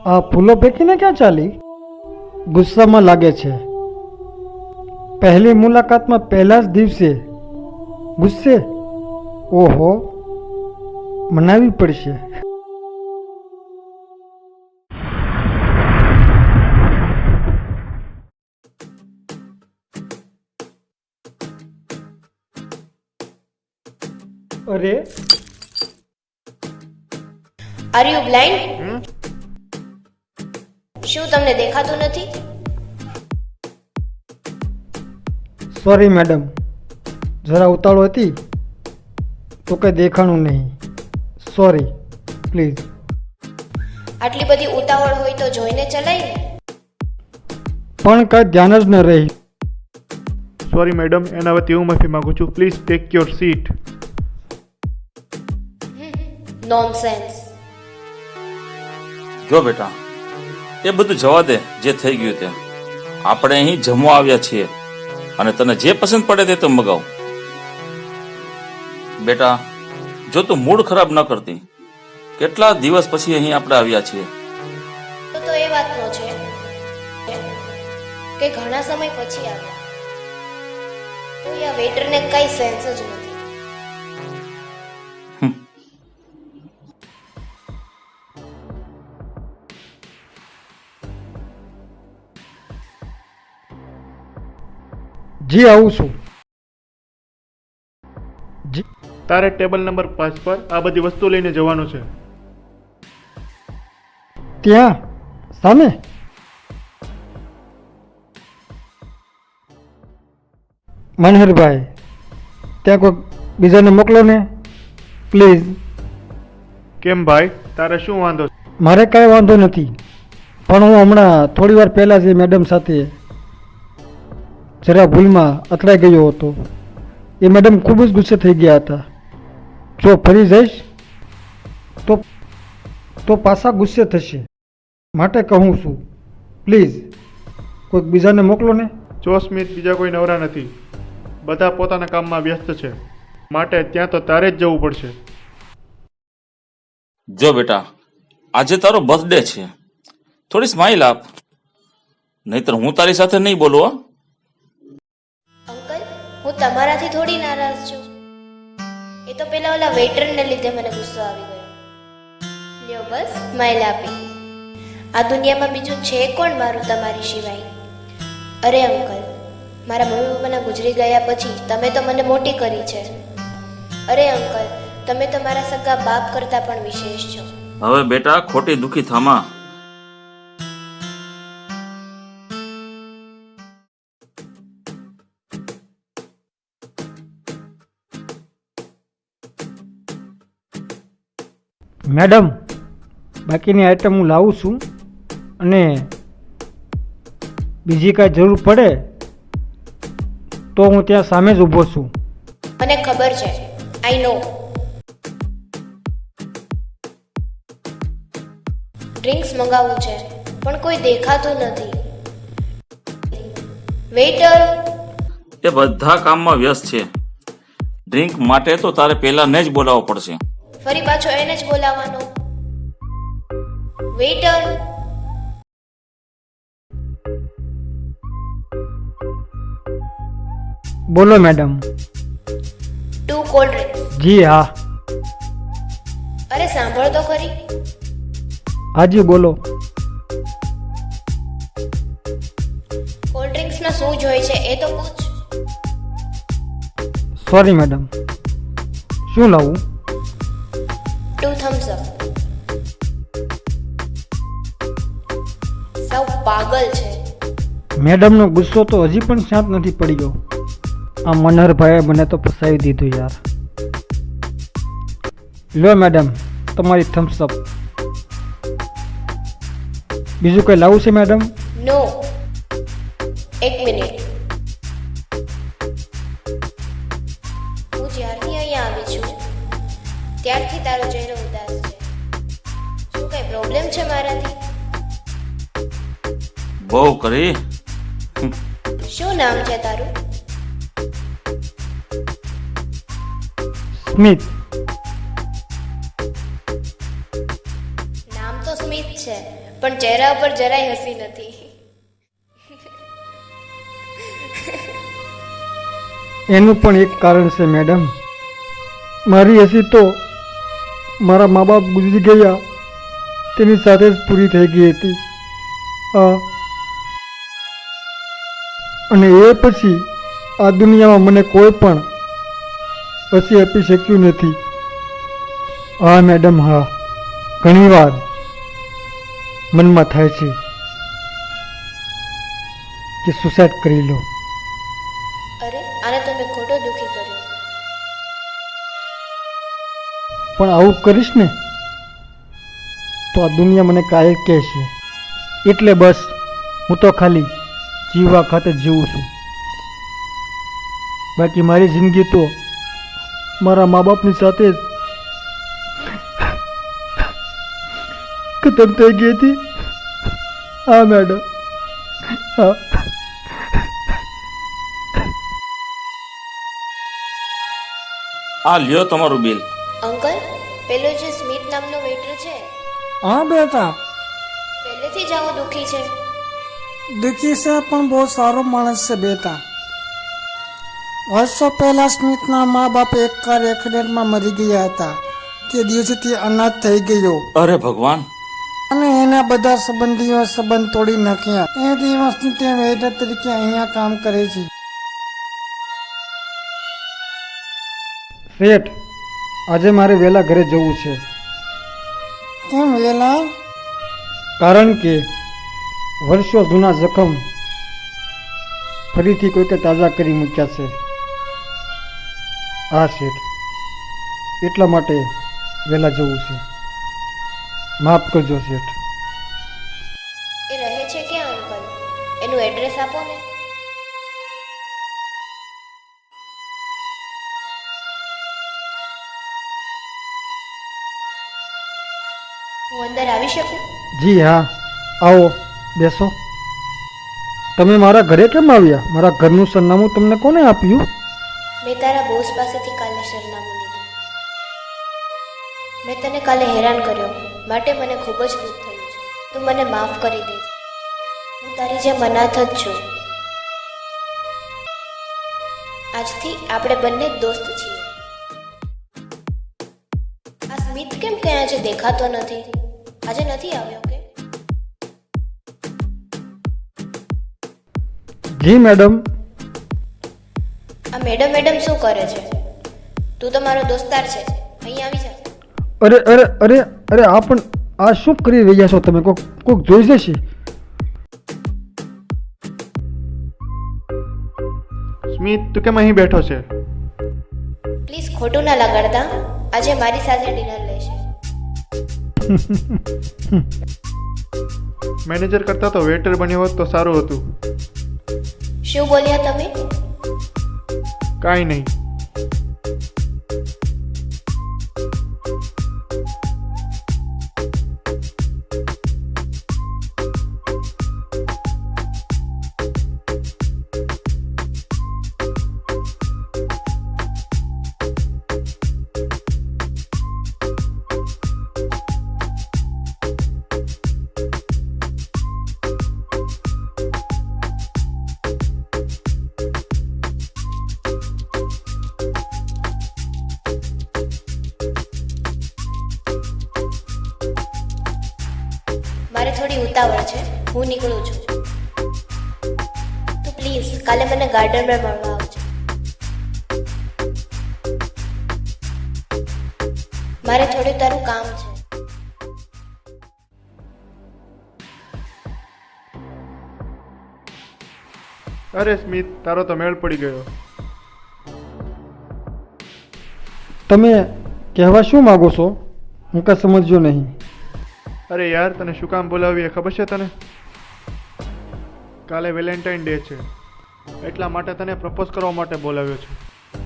આ ફૂલો ફેંકીને ક્યાં ચાલી? ગુસ્સામાં લાગે છે. પહેલી મુલાકાતમાં પહેલા જ દિવસે ગુસ્સે? ઓહો, મનાવી પડશે. અરે આર યુ બ્લાઇન્ડ? શું તમને દેખાતું નથી? સોરી મેડમ, જરા ઉતાવળ હતી તો કંઈ દેખાણું નહીં. Sorry, please. આટલી બધી ઉતાવળ હોય તો જોઈને ચલાય ને. પણ કાંઈ ધ્યાન જ ન રહી. સોરી મેડમ, એના વતી હું માફી માંગુ છું. Please take your seat. Nonsense. જો બેટા, એ બધું જવા દે જે થઈ ગયું તે. આપણે અહીં જમવા આવ્યા છીએ અને તને જે પસંદ પડે તે તો મગાવ. બેટા, જો તું મૂડ ખરાબ ન કરતી, કેટલા દિવસ પછી અહીં આપણે આવ્યા છીએ. તો એ વાતનો છે કે ઘણા સમય પછી આવ્યા તો આ વેટરને કઈ સેન્સ જ નથી. જી આવું છું. જી તારે ટેબલ નંબર 5 પર આ બધી વસ્તુ લઈને જવાનું છે. ત્યાં સામે? મનહરભાઈ, ત્યાં કોઈ બીજાને મોકલો ને પ્લીઝ. કેમ ભાઈ, તારે શું વાંધો? મારે કાંઈ વાંધો નથી, પણ હું હમણાં થોડી વાર પહેલાં જ એ મેડમ સાથે જરા ભૂલમાં અથડાઈ ગયો હતો. એ મેડમ ખૂબ જ ગુસ્સે થઈ ગયા હતા. જો ફરી જઈશ તો પાછા ગુસ્સે થશે, માટે કહું છું પ્લીઝ કોઈક બીજાને મોકલો ને. જો સ્મિત, બીજા કોઈ નવરા નથી, બધા પોતાના કામમાં વ્યસ્ત છે, માટે ત્યાં તો તારે જ જવું પડશે. જો બેટા, આજે તારો બર્થડે છે, થોડી સ્માઇલ આપ, નહીતર હું તારી સાથે નહીં બોલું. હો અંકલ, હું તમારાથી થોડી નારાજ છું. એ તો પેલા ઓલા વેટરને લીધે મને ગુસ્સો આવી ગયો. લ્યો બસ, સ્માઈલ આપી. આ દુનિયામાં બીજું છે કોણ મારું તમારી સિવાય? અરે અંકલ, મારા મમ્મી પપ્પાના ગુજરી ગયા પછી તમે તો મને મોટી કરી છે. અરે અંકલ, તમે તો મારા સગા બાપ કરતા પણ વિશેષ છો. હવે બેટા, ખોટી દુખી થામા. મેડમ, બાકીની આઈટમ હું લાવું છું, અને બીજી કાંઈ જરૂર પડે તો હું ત્યાં સામે જ ઊભો છું. મને ખબર છે, આઈ નો. ડ્રિંક્સ મંગાવવું છે પણ કોઈ દેખાતું નથી. વેઇટર! એ બધા કામમાં વ્યસ્ત છે. ડ્રિંક માટે તો તારે પહેલા ને જ બોલાવવો પડશે. ફરી પાછો એને જ બોલાવવાનો. વેઇટર! બોલો મેડમ. 2 cold drinks. જી હા. અરે સાંભળ તો ખરી. હાજી બોલો. કોલ્ડ ડ્રિંક્સમાં શું જોઈએ છે એ તો પૂછ. સોરી મેડમ, શું લાવું? 2 થમ્સ અપ. સાવ પાગલ છે. મેડમનો ગુસ્સો તો હજી પણ શાંત નથી પડી ગયો. આ મનહરભાઈએ મને તો ફસાવી દીધું યાર. લો મેડમ, તમારી થમ્સ અપ. બીજું કંઈ લાવું છે મેડમ? નો. 1 મિનિટ. હું જ્યારથી અહીંયા આવી છું ત્યારથી તારો ચહેરો ઉદાસ છે. શું કઈ પ્રોબ્લેમ છે મારાથી? બહુ કરી. શું નામ છે તારું? સ્મિત. નામ તો સ્મિત છે પણ ચહેરા પર જરાય હસી નથી. એનું પણ એક કારણ છે મેડમ. મારી હસી તો મારા મા બાપ ગુજરી ગયા તેની સાથે જ પૂરી થઈ ગઈ હતી. હા, અને એ પછી આ દુનિયામાં મને કોઈ પણ હસી આપી શક્યું નથી. હા મેડમ, હા, ઘણીવાર મનમાં થાય છે કે સુસાઇડ કરી લો. અરે આને તો મેં ખોટો દુઃખી કર્યો. પણ આવું કરીશ ને તો આ દુનિયા મને કાયર કહેશે. એટલે બસ હું તો ખાલી જીવવા ખાતે જીવું છું. બાકી મારી જિંદગી તો મારા મા બાપની સાથે જ ખતમ થઈ ગઈ હતી. હા મેડમ, હા. આ લ્યો તમારું બિલ. અંકલ, પેલો જે સ્મિત નામનો વેટર છે હા બેટા, પહેલેથી જ આવો દુઃખી છે. દુઃખી છે પણ બહુ સારો માણસ છે બેટા. વર્ષો પહેલા સ્મિતના મા બાપ એક કાર એક્સિડન્ટમાં મરી ગયા હતા. તે દિવસથી અનાથ થઈ ગયો અરે ભગવાન. અને એના બધા સંબંધીઓ સંબંધ તોડી નાખ્યા. એ દિવસથી તે વેટર તરીકે અહીંયા કામ કરે છે. શેઠ, આજે મારે વહેલા ઘરે જવું છે. કેમ વેલા? કારણ કે વર્ષો જૂના જખમ ફરીથી કોઈકે તાજા કરી મૂક્યા છે. હા શેઠ, એટલા માટે વહેલા જવું છે. માફ કરજો શેઠ. એ રહે છે ક્યાં અંકલ? એનું એડ્રેસ આપો ને. હું અંદર આવી શકું? જી હા, આવો, બેસો. તમે મારા ઘરે કેમ આવ્યા? મારા ઘરનું સરનામું તમને કોને આપ્યું? મેં તારા બોસ પાસેથી કાલે સરનામું લીધું. મેં તને કાલે હેરાન કર્યો માટે મને ખૂબ જ દુઃખ થયું છે. તું મને માફ કરી દે. હું તારી જેમ અનાથ જ છું. આજથી આપણે બંને દોસ્ત છીએ. આ સ્મિત કેમ કે આજે દેખાતો નથી? આજે નથી આવ્યો કે? જી મેડમ. આ મેડમ મેડમ શું કરે છે? તું તો મારો દોસ્તાર છે, અહીં આવી જા. અરે અરે અરે અરે, આ પણ આ શું કરી રહ્યા છો તમે? કોક જોઈ જશે. સ્મિત, તું કેમ અહીં બેઠો છે? પ્લીઝ ખોટું ના લગાડતા. આજે મારી સાથે ડિનર લેશે. મેનેજર કરતા તો વેટર બન્યો હોત તો સારું હતું. શું બોલ્યા તમે? કાંઈ નહીં. મારે થોડી ઉતાવળ છે, હું નીકળું છું. તો પ્લીઝ કાલે મને ગાર્ડનમાં મળવા આવજો. મારે થોડું તારું કામ છે. અરે સ્મિત, તારો તો મેળ પડી ગયો. તમે કહેવા શું માગો છો? હું કાંઈ સમજ્યો નહીં. અરે યાર, તને શું કામ બોલાવી એ ખબર છે તને? કાલે વેલેન્ટાઇન ડે છે, એટલા માટે તને પ્રપોઝ કરવા માટે બોલાવ્યો છે.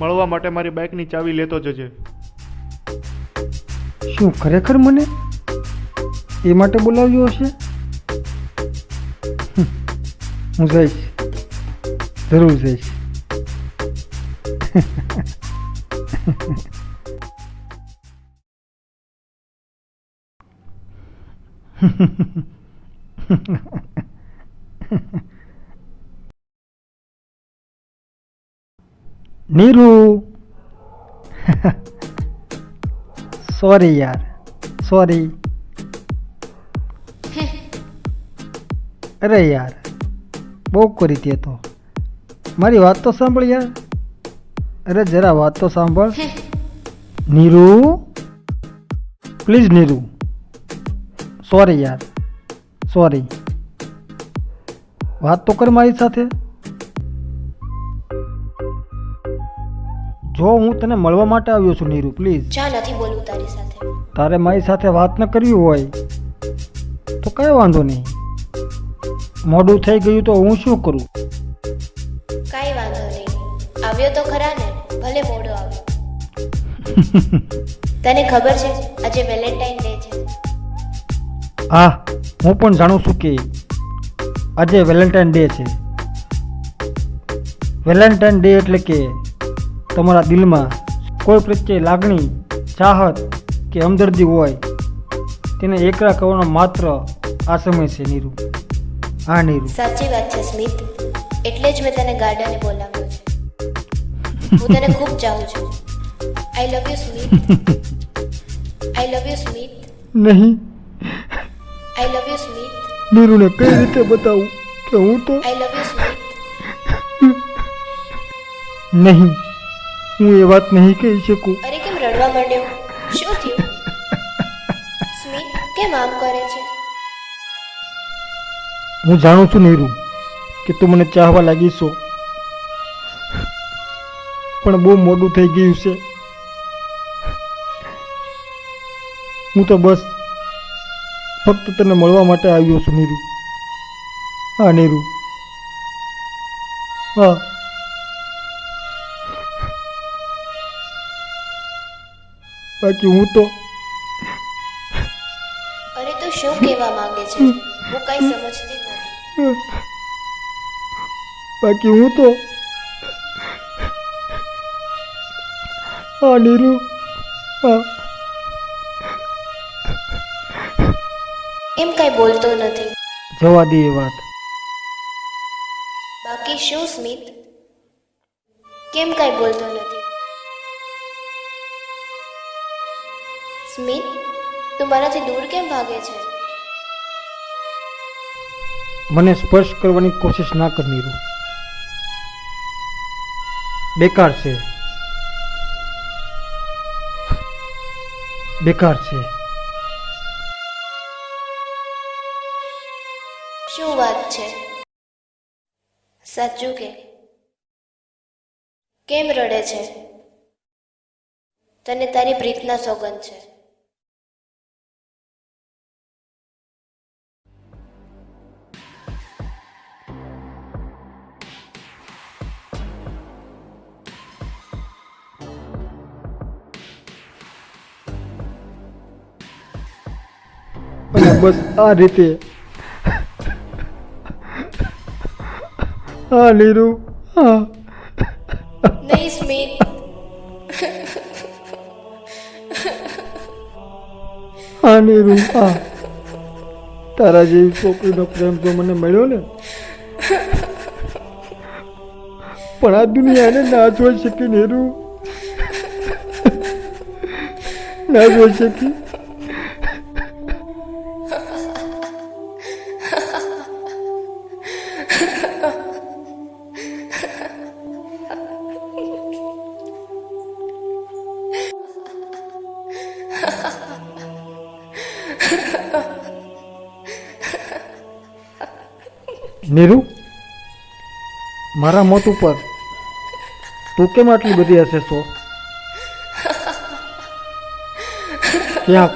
મળવા માટે મારી બાઇકની ચાવી લેતો જજે. શું ખરેખર મને એ માટે બોલાવ્યો હશે? હું જઈશ, જરૂર જઈશ. નીરુ સોરી યાર સોરી. અરે યાર બહુ કરી તે તો. મારી વાત તો સાંભળ યાર. અરે જરા વાત તો સાંભળ. નીરુ પ્લીઝ નીરુ. સોરી યાર સોરી. વાત તો કર મારી સાથે. જો હું તને મળવા માટે આવ્યો છું નીરુ પ્લીઝ. જા નથી બોલવું તારી સાથે. તારે મારી સાથે વાત ન કરવી હોય તો કાંઈ વાંધો નહીં. મોડું થઈ ગયું તો હું શું કરું? કાંઈ વાંધો નહીં. આવ્યો તો ખરા ને, ભલે મોડો આવ્યો. તને ખબર છે આજે વેલેન્ટાઇન ડે છે? હા હું પણ જાણું છું કે આજે વેલેન્ટાઇન ડે છે. વેલેન્ટાઇન ડે એટલે કે તમારા દિલમાં કોઈ પ્રત્યે લાગણી, ચાહત કે હમદર્દી હોય તેને એકરા કરવાનો માત્ર આ સમય છે નીરુ. હા નીરુ. સાચી વાત છે સ્મિત. એટલે જ મેં તને ગાર્ડને બોલાવ્યો છે. હું તને ખૂબ ચાહું છું. I love you Smit. I love you Smit. નહીં આઈ લવ યુ સ્મિત. નીરુને કઈ રીતે બતાવું કે હું તો આઈ લવ યુ સ્મિત. નહીં, હું એ વાત નહીં કહી શકું. અરે કેમ રડવા માંડ્યો? શું થયું? સ્મિત કેમ આમ કરે છે? હું જાણું છું નીરુ કે તું મને ચાહવા લાગી છો, પણ બહુ મોડું થઈ ગયું છે. હું તો બસ ફક્ત તને મળવા માટે આવ્યો છું નીરુ. હા નીરુ. હા બાકી હું તો અરે તું શું કહેવા માંગે છે? હું કઈ સમજતી નથી. બાકી હું તો હા નીરુ. હા એમ કઈ બોલતો નથી. જવા દે એ વાત. બાકી શું સ્મિત? કેમ કઈ બોલતો નથી? સ્મિત તું મારાથી દૂર કેમ ભાગે છે? મને સ્પર્શ કરવાની કોશિશ ના કર નીરુ. બેકાર છે, બેકાર છે. શું વાત છે? સાચું કે? કેમ રડે છે? તને તારી પ્રીતના સોગંદ છે. અને બસ આ રીતે. હા નીરુ. હા નહીં સ્મિત. હા નીરુ. હા તારા જેવી છોકરીનો પ્રેમ જો મને મળ્યો ને, પણ આ દુનિયાને ના જોઈ શકી નીરુ. ના જોઈ શકી. નીરુ, મારા મોત ઉપર તું કેમ આટલી બધી હશે છો? ક્યાંક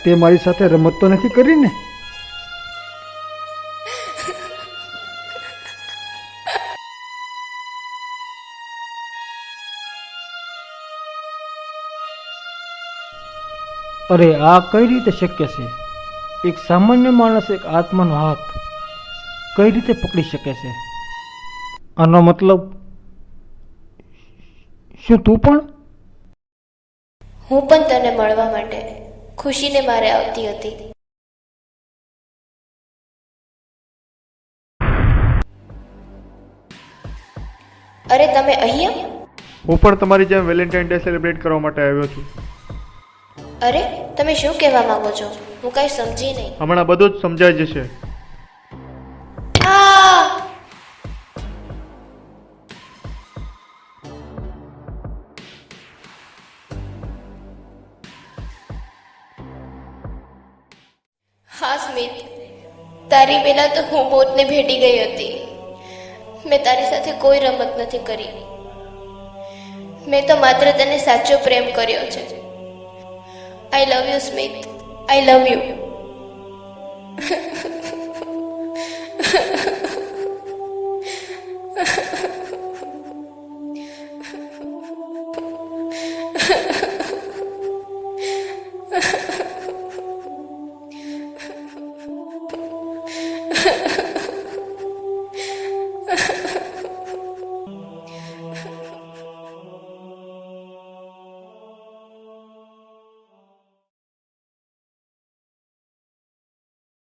તે મારી સાથે રમત તો નથી કરી ને? અરે આ કઈ રીતે શક્ય છે? એક સામાન્ય માણસ એક આત્માનો હાથ કઈ રીતે પકડી શકે છે? આનો મતલબ શું તું પણ? હું પણ તને મળવા માટે ખુશીને મારે આવતી હતી. અરે તમે અહીંયા? હું પણ તમારી જેમ વેલેન્ટાઇન ડે સેલિબ્રેટ કરવા માટે આવ્યો છું. અરે તમે શું કહેવા માંગો છો? હું કાંઈ સમજી નહીં. હમણાં બધું જ સમજાઈ જશે. આ! હા સ્મિત, તારી પહેલા તો હું મોતને ભેટી ગઈ હતી. મેં તારી સાથે કોઈ રમત નથી કરી. મેં તો માત્ર તને સાચો પ્રેમ કર્યો છે. I love you Smit, I love you.